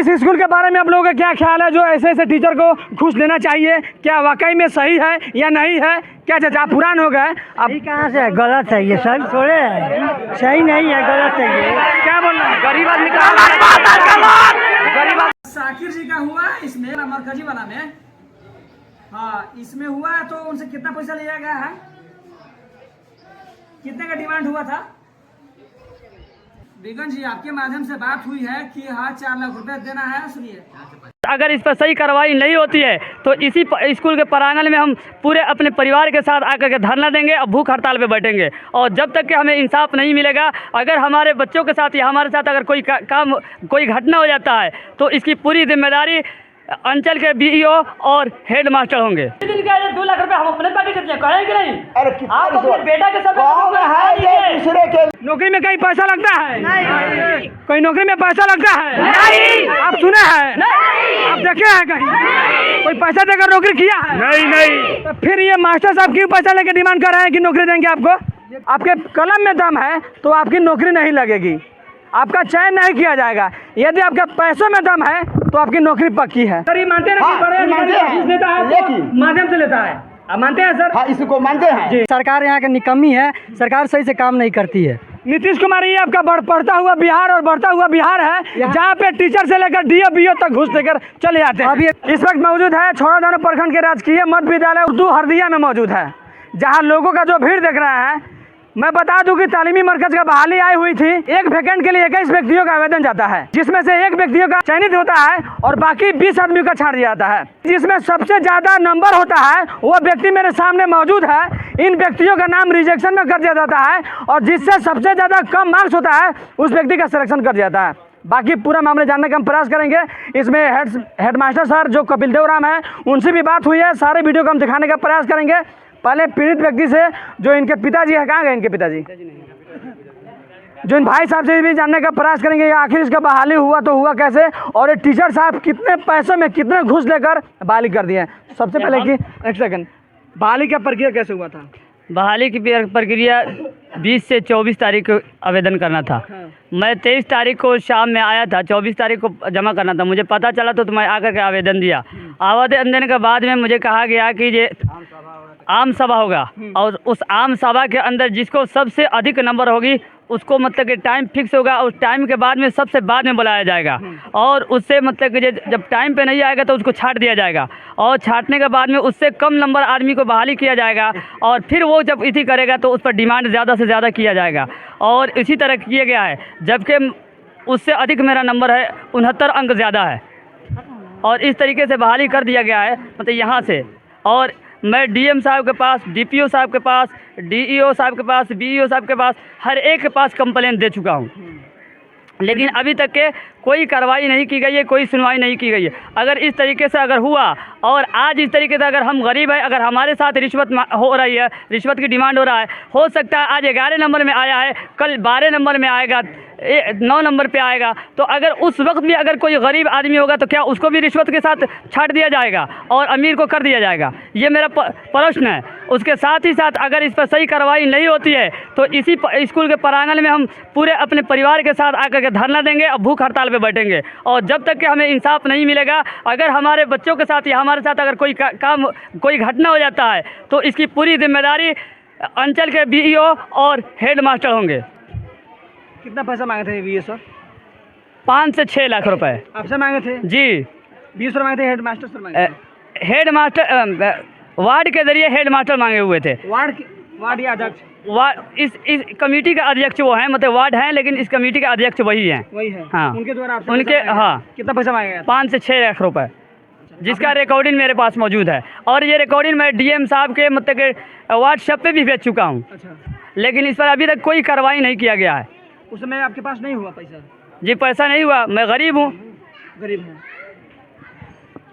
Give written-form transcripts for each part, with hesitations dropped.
इस स्कूल के बारे में आप लोगों का क्या ख्याल है जो ऐसे ऐसे टीचर को घूस लेना चाहिए, क्या वाकई में सही है या नहीं है? क्या चाचा पुरान हो गए अब कहाँ से है? गलत है ये, सही थोड़े है, सही नहीं है, गलत है ये। क्या बोल रहे हैं? गरीब आदमी गरीब साकिर जी का हुआ इसमें मरकजी वाला में, हाँ इसमें हुआ है तो उनसे कितना पैसा लिया गया है, कितने का डिमांड हुआ था? बेगम जी आपके माध्यम से बात हुई है कि हाँ 4 लाख रुपए देना है। सुनिए, अगर इस पर सही कार्रवाई नहीं होती है तो इसी स्कूल के प्रांगण में हम पूरे अपने परिवार के साथ आकर के धरना देंगे और भूख हड़ताल पे बैठेंगे। और जब तक कि हमें इंसाफ नहीं मिलेगा, अगर हमारे बच्चों के साथ या हमारे साथ अगर कोई काम कोई घटना हो जाता है तो इसकी पूरी जिम्मेदारी अंचल के बीईओ और हेड मास्टर होंगे। 2 लाख रुपए हम अपने पैकेट से कहें कि नहीं? अरे आप अपने बेटा के साथ दूसरे के नौकरी में कहीं पैसा लगता है? नहीं। कोई नौकरी में पैसा लगता है? नहीं। आप सुने हैं? नहीं। आप देखे हैं कहीं कोई पैसा देकर नौकरी किया है? नहीं। तो फिर ये मास्टर साहब क्यों पैसा लेके डिमांड कर रहे हैं कि नौकरी देंगे आपको? आपके कलम में दम है तो आपकी नौकरी नहीं लगेगी, आपका चयन नहीं किया जाएगा। यदि आपके पैसों में दम है तो आपकी नौकरी पक्की है। सर ये मानते हैं ना कि बड़े अधिकारी घूस लेता है तो माध्यम से लेता है, आप मानते हैं सर? हाँ, इसको मानते हैं जी। सरकार यहाँ की निकम्मी है, सरकार सही से काम नहीं करती है। नीतीश कुमार ये आपका बढ़ता हुआ बिहार और बढ़ता हुआ बिहार है जहाँ पे टीचर से लेकर डीओ बीओ तक घूस लेकर चले जाते हैं। अभी इस वक्त मौजूद है छोड़ादानो प्रखंड के राजकीय मध्य विद्यालय उर्दू हरदिया में मौजूद है, जहाँ लोगों का जो भीड़ देख रहे हैं। मैं बता दूं कि तालीमी मरकज का बहाली आई हुई थी। एक वैकेंट के लिए 21 व्यक्तियों का आवेदन जाता है, जिसमें से 1 व्यक्तियों का चयनित होता है और बाकी 20 आदमियों का छाड़ दिया जाता है। जिसमें सबसे ज्यादा नंबर होता है वो व्यक्ति मेरे सामने मौजूद है। इन व्यक्तियों का नाम रिजेक्शन में कर दिया जाता है और जिससे सबसे ज्यादा कम मार्क्स होता है उस व्यक्ति का सिलेक्शन कर दिया जाता है। बाकी पूरा मामले जानने का हम प्रयास करेंगे। इसमें हेड मास्टर सर जो कपिल देव राम है उनसे भी बात हुई है, सारे वीडियो को हम दिखाने का प्रयास करेंगे। पहले पीड़ित व्यक्ति से जो इनके पिताजी है, कहाँ गए इनके पिताजी, जो इन भाई साहब से भी जानने का प्रयास करेंगे आखिर इसका बहाली हुआ तो हुआ कैसे और ये टीचर साहब कितने पैसों में कितने घूस लेकर बहाली कर दिए। सबसे पहले कि एक सेकंड, बहाली का प्रक्रिया कैसे हुआ था? बहाली की प्रक्रिया 20 से 24 तारीख को आवेदन करना था। मैं 23 तारीख को शाम में आया था, 24 तारीख को जमा करना था। मुझे पता चला तो मैं आकर के आवेदन दिया। आवेदन देने के बाद में मुझे कहा गया कि ये आम सभा होगा और उस आम सभा के अंदर जिसको सबसे अधिक नंबर होगी उसको मतलब कि टाइम फिक्स होगा, उस टाइम के बाद में सबसे बाद में बुलाया जाएगा और उससे मतलब कि जब टाइम पे नहीं आएगा तो उसको छांट दिया जाएगा और छांटने के बाद में उससे कम नंबर आदमी को बहाली किया जाएगा और फिर वो जब इसी करेगा तो उस पर डिमांड ज़्यादा से ज़्यादा किया जाएगा और इसी तरह किया गया है। जबकि उससे अधिक मेरा नंबर है, 69 अंक ज़्यादा है और इस तरीके से बहाली कर दिया गया है मतलब यहाँ से। और मैं डीएम साहब के पास, डीपीओ साहब के पास, डीईओ साहब के पास, बीईओ साहब के पास, हर एक के पास कंप्लेंट दे चुका हूँ, लेकिन अभी तक के कोई कार्रवाई नहीं की गई है, कोई सुनवाई नहीं की गई है। अगर इस तरीके से अगर हुआ और आज इस तरीके से अगर हम गरीब है, अगर हमारे साथ रिश्वत हो रही है, रिश्वत की डिमांड हो रहा है, हो सकता है आज 11 नंबर में आया है, कल 12 नंबर में आएगा, 9 नंबर पे आएगा, तो अगर उस वक्त भी अगर कोई गरीब आदमी होगा तो क्या उसको भी रिश्वत के साथ छाट दिया जाएगा और अमीर को कर दिया जाएगा? ये मेरा प्रश्न है। उसके साथ ही साथ अगर इस पर सही कार्रवाई नहीं होती है तो इसी स्कूल के प्रांगण में हम पूरे अपने परिवार के साथ आकर के धरना देंगे और भूख हड़ताल पे बैठेंगे। और जब तक कि हमें इंसाफ नहीं मिलेगा, अगर हमारे बच्चों के साथ या हमारे साथ अगर कोई काम कोई घटना हो जाता है तो इसकी पूरी जिम्मेदारी अंचल के बीईओ और हेड मास्टर होंगे। कितना पैसा मांगे थे बीईओ सर? 5 से 6 लाख रुपए आपसे मांगे थे? जी। बीईओ सर मांगे थे, हेड मास्टर सर मांगे थे? हेड मास्टर वार्ड के जरिए हेड मास्टर मांगे हुए थे। वार्ड या अध्यक्ष? इस कमेटी का अध्यक्ष वो हैं, मतलब वार्ड हैं लेकिन इस कमेटी का अध्यक्ष वही हैं। वही है? हाँ, उनके द्वारा आपसे उनके, हाँ। कितना पैसा मांगेगा? 5 से 6 लाख रुपए, जिसका रिकॉर्डिंग मेरे पास मौजूद है और ये रिकॉर्डिंग मैं डीएम साहब के मतलब के व्हाट्सएप पे भी भेज चुका हूँ। अच्छा। लेकिन इस पर अभी तक कोई कार्रवाई नहीं किया गया है। उस समय आपके पास नहीं हुआ पैसा? जी, पैसा नहीं हुआ, मैं गरीब हूँ। गरीब है।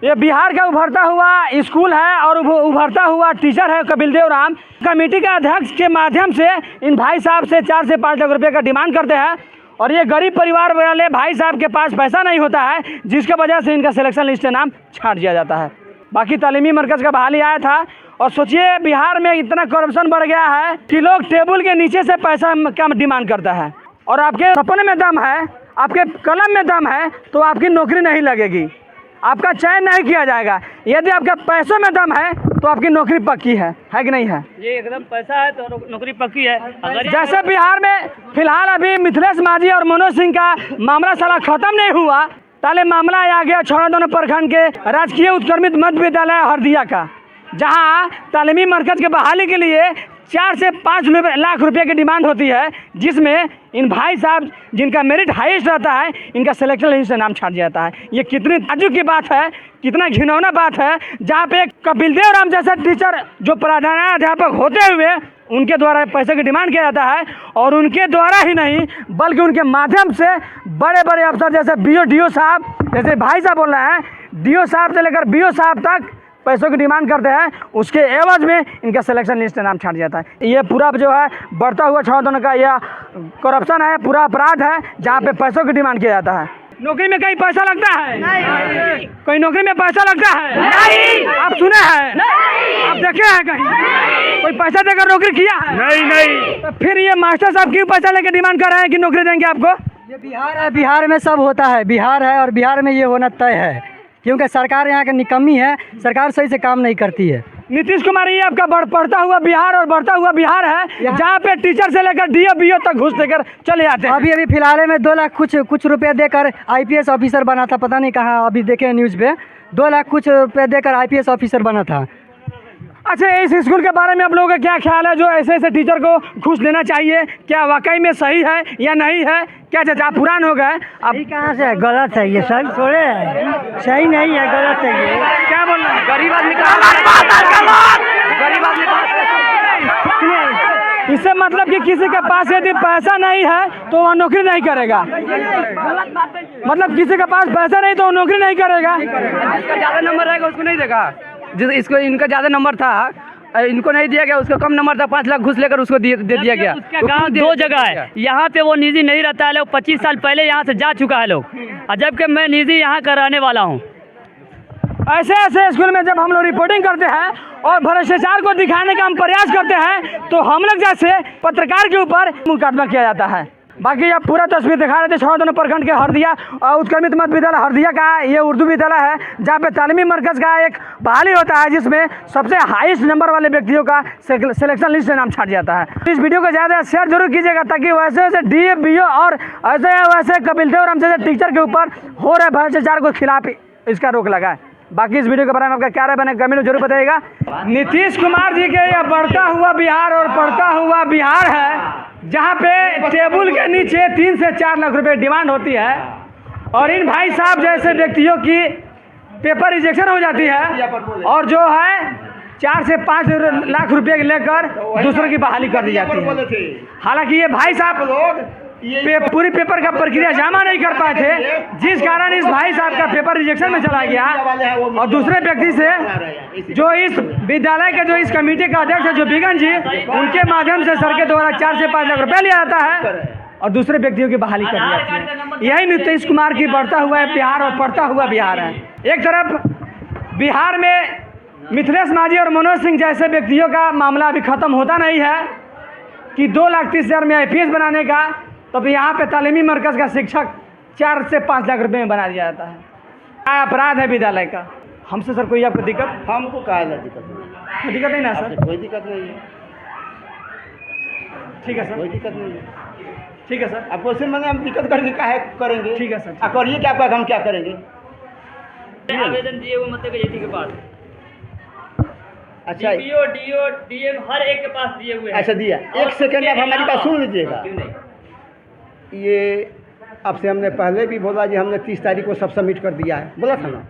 ये बिहार का उभरता हुआ स्कूल है और उभरता हुआ टीचर है कपिल देव राम। कमेटी के अध्यक्ष के माध्यम से इन भाई साहब से 4 से 5 लाख रुपए का डिमांड करते हैं और ये गरीब परिवार वाले भाई साहब के पास पैसा नहीं होता है, जिसके वजह से इनका सिलेक्शन लिस्ट से नाम छांट दिया जाता है। बाकी तालीमी मरकज़ का बहाली आया था और सोचिए बिहार में इतना करप्शन बढ़ गया है कि लोग टेबल के नीचे से पैसा का डिमांड करता है और आपके सपने में दम है, आपके कलम में दम है तो आपकी नौकरी नहीं लगेगी, आपका चयन नहीं किया जाएगा। यदि आपके पैसों में दम है तो आपकी नौकरी पक्की है कि नहीं है? ये एकदम पैसा है तो नौकरी पक्की है। अगर जैसे बिहार में फिलहाल अभी मिथिलेश मांझी और मनोज सिंह का मामला साला खत्म नहीं हुआ, ताले मामला आ गया छौड़ादानो प्रखंड के राजकीय उत्क्रमित मध्य विद्यालय हरदिया का, जहां तालीमी मरकज के बहाली के लिए 4 से 5 लाख रुपए की डिमांड होती है, जिसमें इन भाई साहब जिनका मेरिट हाईएस्ट रहता है, इनका सिलेक्शन लिस्ट से नाम छाट जाता है। ये कितनी ताज्जुब की बात है, कितना घिनौना बात है, जहाँ पे कपिल देव राम जैसा टीचर जो प्रधानाध्यापक होते हुए उनके द्वारा पैसे की डिमांड किया जाता है, और उनके द्वारा ही नहीं बल्कि उनके माध्यम से बड़े बड़े अफसर जैसे BO DO साहब, जैसे भाई साहब बोल रहे हैं, DO साहब से लेकर BO साहब तक पैसों की डिमांड करते हैं, उसके एवज में इनका सिलेक्शन लिस्ट से नाम छाट जाता है। ये पूरा जो है बढ़ता हुआ छौड़ादानों का यह करप्शन है, पूरा अपराध है, जहाँ पे पैसों की डिमांड किया जाता है। नौकरी में कहीं पैसा लगता है? नहीं। कोई नौकरी में पैसा लगता है? नहीं। आप सुने हैं? नहीं। आप देखे हैं कहीं कोई पैसा देकर नौकरी किया है? नहीं। तो फिर ये मास्टर साहब क्यों पैसा लेकर डिमांड कर रहे हैं कि नौकरी देंगे आपको? ये बिहार है, बिहार में सब होता है, बिहार है और बिहार में ये होना तय है, क्योंकि सरकार यहाँ की निकम्मी है, सरकार सही से काम नहीं करती है। नीतीश कुमार ये आपका बढ़ता हुआ बिहार और बढ़ता हुआ बिहार है, जहाँ पे टीचर से लेकर DO BO तक घूस देकर चले जाते हैं। अभी फिलहाल में 2 लाख कुछ रुपए देकर IPS ऑफिसर बना था, पता नहीं कहाँ, अभी देखे न्यूज़ पे 2 लाख कुछ रुपए देकर IPS ऑफिसर बना था। अच्छा, इस स्कूल के बारे में आप लोगों का क्या ख्याल है, जो ऐसे टीचर को घूस देना चाहिए, क्या वाकई में सही है या नहीं है? क्या चाचा आप पुरान हो गए, अब सही कहाँ से है? गलत है ये सब, छोड़े, सही नहीं है, गलत है ये। क्या बोल रहे हैं? गरीब आदमी इससे मतलब कि किसी के पास यदि पैसा नहीं है तो वह नौकरी नहीं करेगा, मतलब किसी के पास पैसा नहीं तो वो नौकरी नहीं करेगा। जिसका ज़्यादा नंबर रहेगा उसको नहीं देगा, इसको इनका ज़्यादा नंबर था, इनको नहीं दिया गया, उसका कम नंबर था, 5 लाख घूस लेकर उसको दे दिया गया। उसका गांव 2 जगह है, यहाँ पे वो निजी नहीं रहता है, लोग 25 साल पहले यहाँ से जा चुका है लोग, और जबकि मैं निजी यहाँ का रहने वाला हूँ। ऐसे स्कूल में जब हम लोग रिपोर्टिंग करते हैं और भ्रष्टाचार को दिखाने का हम प्रयास करते हैं तो हम लोग जैसे पत्रकार के ऊपर मुकदमा किया जाता है। बाकी अब पूरा तस्वीर दिखा रहे थे छौड़ादानो प्रखंड के हरदिया उत्क्रमित मध्य विद्यालय हरदिया का। ये उर्दू विद्यालय है जहाँ पे तालीमी मरकज़ का एक बहाली होता है, जिसमें सबसे हाईएस्ट नंबर वाले व्यक्तियों का सिलेक्शन लिस्ट से नाम छाट जाता है। इस वीडियो को ज़्यादा शेयर जरूर कीजिएगा, ताकि वैसे वैसे DO BO और ऐसे वैसे कपिल देव राम जैसे टीचर के ऊपर हो रहे भ्रष्टाचार को खिलाफ इसका रोक लगाए। बाकी इस वीडियो के बारे में आपका क्या राय बने कमेंट में जरूर बताइएगा। नीतीश कुमार जी के यह बढ़ता हुआ बिहार और बढ़ता हुआ बिहार है, जहाँ पे टेबल के नीचे 3 से 4 लाख रुपए डिमांड होती है, और इन भाई साहब जैसे व्यक्तियों की पेपर रिजेक्शन हो जाती है, और जो है 4 से 5 लाख रुपए लेकर दूसरों की बहाली कर दी जाती है। हालांकि ये भाई साहब लोग पूरी पेपर का प्रक्रिया जमा नहीं कर पाए थे, जिस कारण इस भाई साहब का पेपर रिजेक्शन में चला गया, और दूसरे व्यक्ति से जो इस विद्यालय के जो इस कमेटी का अध्यक्ष है जो बिगन जी, उनके माध्यम से सर के द्वारा 4 से 5 लाख रुपए लिया जाता है और दूसरे व्यक्तियों की बहाली कर दी जाती है। यही नीतीश कुमार की बढ़ता हुआ बिहार और बढ़ता हुआ बिहार है। एक तरफ बिहार में मिथिलेश मांझी और मनोज सिंह जैसे व्यक्तियों का मामला अभी खत्म होता नहीं है कि 2,30,000 में IPS बनाने का, तो यहाँ पे तालीमी मरकज़ का शिक्षक 4 से 5 लाख रुपए में बना दिया जाता है। क्या अपराध है विद्यालय का? हमसे सर कोई आपको दिक्कत? हमको क्या है दिक्कत? दिक्कत नहीं ना सर? कोई दिक्कत नहीं है, ठीक है सर, कोई दिक्कत नहीं है। ठीक है सर। अब क्वेश्चन मैंने हम दिक्कत करके क्या है करेंगे? ठीक है सर। आप करिए क्या, हम क्या करेंगे? आवेदन दिए हुए मतलब JT के पास, अच्छा DPO DO DM हर एक के पास दिए हुए हैं। अच्छा दिया। एक सेकंड आप हमारी बात सुन लीजिएगा। ये आपसे हमने पहले भी बोला जी, हमने 30 तारीख को सब सबमिट कर दिया है, बोला था ना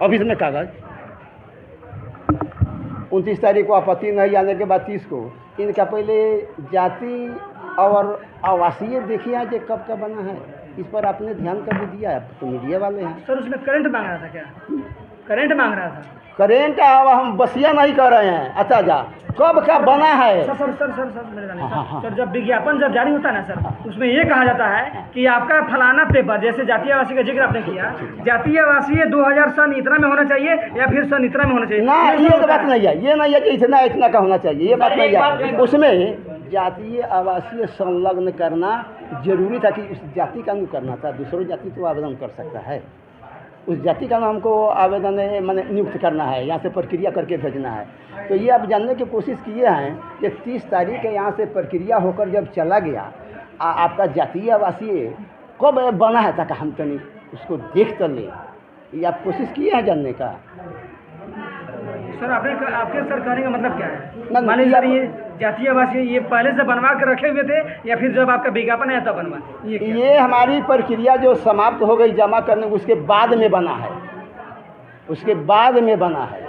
ऑफिस में कागज़। 29 तारीख को आपत्ति नहीं आने के बाद 30 को इनका पहले जाति और आवासीय देखिए आज कब का बना है, इस पर आपने ध्यान कभी दिया है? तो मीडिया वाले हैं सर। उसमें करंट मांग रहा था क्या? करंट मांग रहा था? करेंट अब हम बसिया नहीं कर रहे हैं। अच्छा जा कब का बना है? Sir sir sir sir sir मेरे जाने सर, जब विज्ञापन जब जारी होता है ना सर, उसमें ये कहा जाता है कि आपका फलाना पेपर, जैसे जातीय आवासीय का जिक्र आपने किया, जातीय आवासीय 2000 सन इतना में होना चाहिए या फिर सन इतना में होना चाहिए ना, ये तो बात नहीं है, ये नहीं है कि इतना का होना चाहिए, ये बात नहीं है। उसमें जातीय आवासीय संलग्न करना जरूरी था कि उस जाति का करना था, दूसरों जाति तो आवेदन कर सकता है, उस जाति का नाम को आवेदन मैंने नियुक्त करना है, यहाँ से प्रक्रिया करके भेजना है। तो ये आप जानने की कोशिश किए हैं कि 30 तारीख यहाँ से प्रक्रिया होकर जब चला गया, आपका जातीय आवासीय कब बना है तक हम तो नहीं उसको देख कर ले, ये आप कोशिश किए हैं जानने का। सर आपके सरकारी का मतलब क्या है? मान लीजिए सर ये जातीय आवासीय ये पहले से बनवा कर रखे हुए थे या फिर जब आपका विज्ञापन आया तब बनवा? ये हमारी प्रक्रिया जो समाप्त हो गई जमा करने उसके बाद में बना है, उसके बाद में बना है।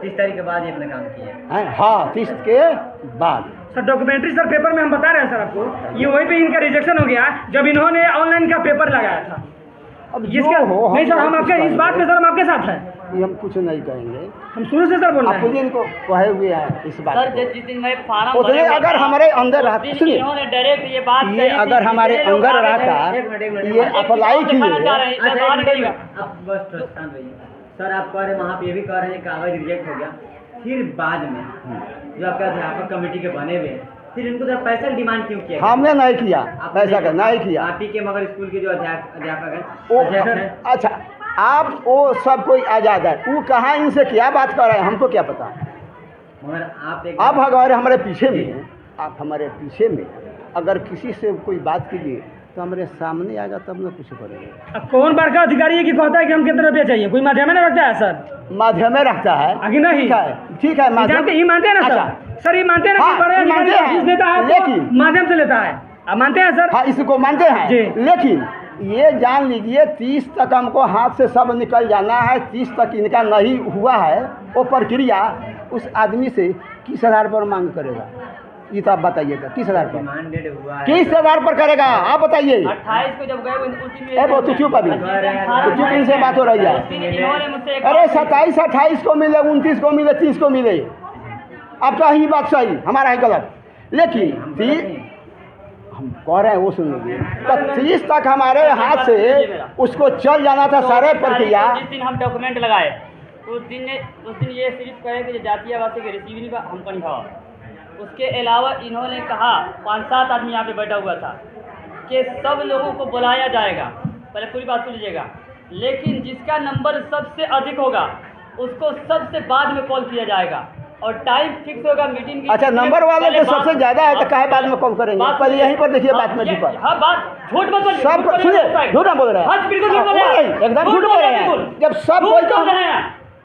30 तारीख के बाद ये अपने काम किए हैं? हाँ, 30 के बाद। सर डॉक्यूमेंट्री सर पेपर में हम बता रहे हैं सर आपको, ये वहीं पे इनका रिजेक्शन हो गया जब इन्होंने ऑनलाइन का पेपर लगाया था। अब इसका नहीं सर, हम आपके इस बात में सर हम आपके साथ हैं, ये हम कुछ नहीं कहेंगे, हम शुरू से सर बोल रहे आप हैं। खुद इनको कहे हुए हैं इस बात सर को। जिस दिन मैं फार्म उतने अगर हमारे अंदर रहता, सुनिए, इन्होंने डायरेक्ट ये बात ये अगर हमारे अंदर रहता, ये अप्लाई किए। सर आप कह रहे हैं वहाँ पे ये भी कह रहे हैं कागज रिजेक्ट हो गया, फिर बाद में जो आपका अध्यापक कमेटी के बने हुए हैं फिर इनको जरा पैसा डिमांड क्यों किया? हमने नहीं किया पैसा का, नहीं किया। आप ही के मगर स्कूल के जो अध्यापक हैं वो अच्छा, आप वो सब कोई आज़ाद है, वो कहाँ इनसे क्या बात कर रहे हैं हमको क्या पता। मगर आप अगर हमारे पीछे में हैं, आप हमारे पीछे में अगर किसी से कोई बात कीजिए तो हमारे सामने आएगा तब ना कुछ करेंगे। अब कौन बड़का अधिकारी है कि कहता है कि हम कितने रुपये चाहिए? कोई माध्यम में रखता है सर? माध्यम में रखता है आगे नहीं, ठीक है माध्यम ये मानते हैं ना सर? सर ये मानते हैं ना कि बड़े अधिकारी फीस लेता है, लेकिन माध्यम से लेता है, आप मानते हैं सर? हाँ, इसको मानते हैं जी। लेकिन ये जान लीजिए 30 तक हमको हाथ से सब निकल जाना है, 30 तक इनका नहीं हुआ है वो प्रक्रिया, उस आदमी से किस आधार पर मांग करेगा? ये तो आप बताइएगा, किस आधार पर किस आधार पर करेगा आप बताइए। 28 को जब गए वो तो चुप अभी, तो चुप इनसे बात हो रही है। इन्होंने मुझसे अरे 27 28 को मिले, 29 को मिले, 30 को मिले, आपका ही बात सही, हमारा ही गलत। लेकिन हम कह रहे हैं वो सुन लीजिए, तो 30 तक हमारे हाथ से उसको चल जाना था सारे प्रक्रिया। जिस दिन हम डॉक्यूमेंट लगाए उस दिन ये सिर्फ कहे कि जातीय आवासीय के रिसीविंग का हम नहीं हुआ। उसके अलावा इन्होंने कहा 5-7 आदमी यहाँ पे बैठा हुआ था कि सब लोगों को बुलाया जाएगा, पहले पूरी बात सुन लीजिएगा, लेकिन जिसका नंबर सबसे अधिक होगा उसको सबसे बाद में कॉल किया जाएगा और टाइम फिक्स होगा मीटिंग की। अच्छा, नंबर वाले जो सबसे ज्यादा है तो काहे बाद में कॉल करेंगे? पहले यहीं पर देखिए बात में पर हाँ बात झूठ मत बोलिए, सब सुनिए, झूठ ना बोल रहे हैं, बिल्कुल झूठ बोल रहे हैं, एकदम झूठ बोल रहे हैं। जब सब कोई तो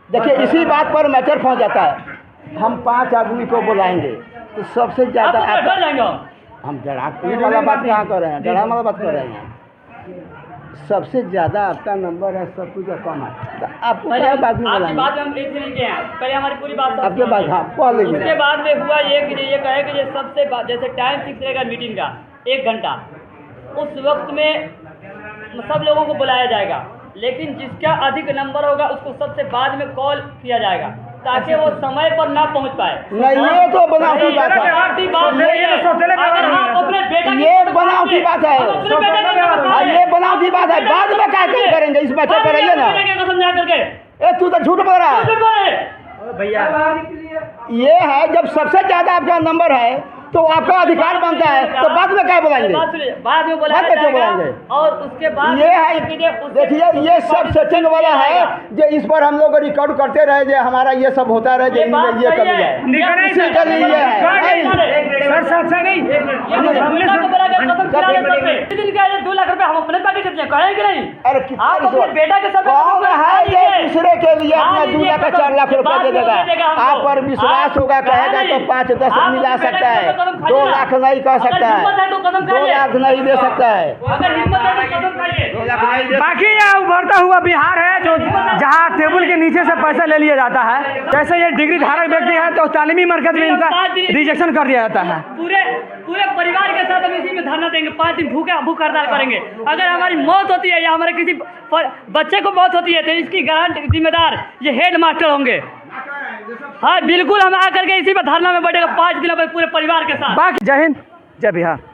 देखिए इसी बात पर मैटर पहुंच जाता है, हम 5 आदमी को बुलाएंगे तो सबसे ज्यादा हम डराने वाला बात कहाँ कर रहे हैं, डराने वाला बात कर रहे हैं। सबसे ज्यादा आपका नंबर है, सब कुछ कम है, तो आपको क्या बात में बुलाएंगे? बाद में हम लेते नहीं गए हैं, पहले हमारी पूरी बात आपके बाद हाँ कॉल लेंगे। उसके बाद में हुआ ये कि ये कहे कि ये सबसे जैसे टाइम फिक्स रहेगा मीटिंग का 1 घंटा, उस वक्त में सब लोगों को बुलाया जाएगा, लेकिन जिसका अधिक नंबर होगा उसको सबसे बाद में कॉल किया जाएगा ताकि वो समय पर ना पहुंच पाए। नहीं, ये तो बनावटी बात है, ये बनावटी बात है, ये बनावटी बात है। बाद में क्या करेंगे इस मैटर पर? रहिए ना, समझा करके ए तू तो झूठ बोल रहा है भैया। ये है जब सबसे ज्यादा आपका नंबर है तो आपका अधिकार बनता है, तो बाद में क्या बुलाएंगे? बाद में बुलाया बाद में क्यों जाएगा बुलाएंगे? और उसके बाद ये है, देखिए ये सब सेटिंग वाला है जो इस पर हम लोग रिकॉर्ड करते रहे, जो हमारा ये सब होता रहे, जो इनमें ये कमी है, इसी के लिए ये है। सर सर नहीं, 2 लाख रुपए हम अपने पैकेट देते हैं, कहेंगे नहीं? अरे आप अपने बेटा के सब कौन है ये दूसरे के लिए अपना 2 लाख 4 लाख रुपए दे देगा? आप पर विश्वास होगा, कहेगा तो 5-10 मिला सकता है, 2 लाख नहीं कह सकता है, 2 लाख नहीं दे सकता है, अगर हिम्मत है तो कदम उठाइए। 2 लाख नहीं दे। बाकी यह उभरता हुआ बिहार है जो जहाँ टेबल के नीचे से पैसा ले लिया जाता है। जैसे ये डिग्री धारक व्यक्ति है तो तालीमी मरकज में इनका रिजेक्शन कर दिया जाता है। पूरे परिवार के साथ हम इसी में धरना देंगे, 5 दिन भूख हड़ताल करेंगे। अगर हमारी मौत होती है या हमारे किसी बच्चे को मौत होती है तो इसकी गारंटी जिम्मेदार ये हेड मास्टर होंगे। हाँ बिल्कुल, हम आकर के इसी पर धरना में बैठेगा 5 दिनों में पूरे परिवार के साथ। बाकी जय हिंद, जय बिहार।